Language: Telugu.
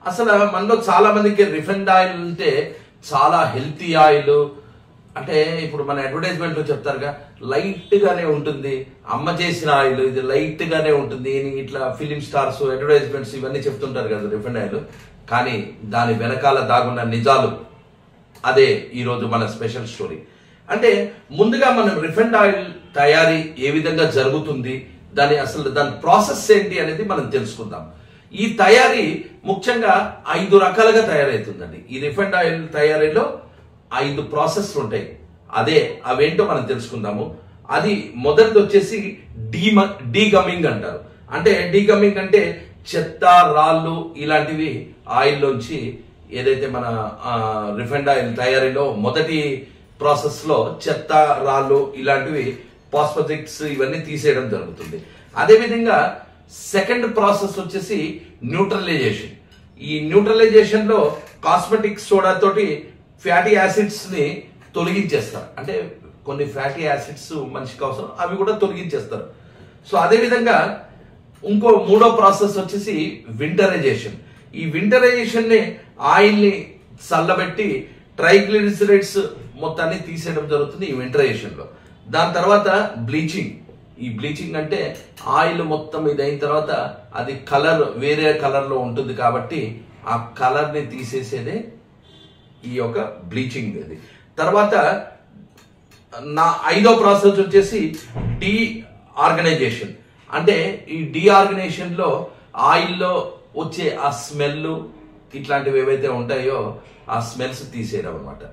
అసలు మనలో చాలా మందికి రిఫైన్డ్ ఆయిల్ అంటే చాలా హెల్తీ ఆయిల్ అంటే ఇప్పుడు మన అడ్వర్టైజ్మెంట్ లో చెప్తారుగా లైట్ గానే ఉంటుంది, అమ్మ చేసిన ఆయిల్ ఇది లైట్ గానే ఉంటుంది, ఇట్లా ఫిలిం స్టార్స్ అడ్వర్టైజ్మెంట్స్ ఇవన్నీ చెప్తుంటారు కదా రిఫైన్డ్ ఆయిల్. కానీ దాని వెనకాల దాగున్న నిజాలు అదే ఈరోజు మన స్పెషల్ స్టోరీ. అంటే ముందుగా మనం రిఫైన్డ్ ఆయిల్ తయారీ ఏ విధంగా జరుగుతుంది, దాని ప్రాసెస్ ఏంటి అనేది మనం తెలుసుకుందాం. ఈ తయారీ ముఖ్యంగా 5 రకాలుగా తయారవుతుందండి. ఈ రిఫైన్డ్ ఆయిల్ తయారీలో 5 ప్రాసెస్లు ఉంటాయి. అవేంటో మనం తెలుసుకుందాము. అది మొదటిది వచ్చేసి డీగమింగ్ అంటారు. అంటే డీగమింగ్ అంటే చెత్త రాళ్ళు ఇలాంటివి ఆయిల్లోంచి ఏదైతే మన రిఫైన్డ్ ఆయిల్ తయారీలో మొదటి ప్రాసెస్ లో చెత్త రాళ్ళు ఇలాంటివి పాస్మెటిక్స్ ఇవన్నీ తీసేయడం జరుగుతుంది. అదేవిధంగా సెకండ్ ప్రాసెస్ వచ్చేసి న్యూట్రలైజేషన్. ఈ న్యూట్రలైజేషన్ లో కాస్మెటిక్ సోడా తోటి ఫ్యాటీ యాసిడ్స్ ని తొలగించేస్తారు. అంటే కొన్ని ఫ్యాటీ యాసిడ్స్ మనిషికి అవసరం, అవి కూడా తొలగించేస్తారు. సో అదేవిధంగా ఇంకో మూడో ప్రాసెస్ వచ్చేసి వింటరైజేషన్. ఈ వింటరైజేషన్ ని ఆయిల్ ని చల్లబెట్టి ట్రైగ్లిసరైడ్స్ మొత్తాన్ని తీసేయడం జరుగుతుంది ఈ వింటరైజేషన్ లో. దాని తర్వాత బ్లీచింగ్. ఈ బ్లీచింగ్ అంటే ఆయిల్ మొత్తం ఇది అయిన తర్వాత అది కలర్ వేరే కలర్ లో ఉంటుంది కాబట్టి ఆ కలర్ ని తీసేసేదే ఈ యొక్క బ్లీచింగ్. ఇది తర్వాత ఐదో ప్రాసెస్ వచ్చేసి డీఆర్గనైజేషన్. అంటే ఈ డీఆర్గనైజేషన్ లో ఆయిల్లో వచ్చే ఆ స్మెల్ ఇట్లాంటివి ఏవైతే ఉంటాయో ఆ స్మెల్స్ తీసేయడం అనమాట.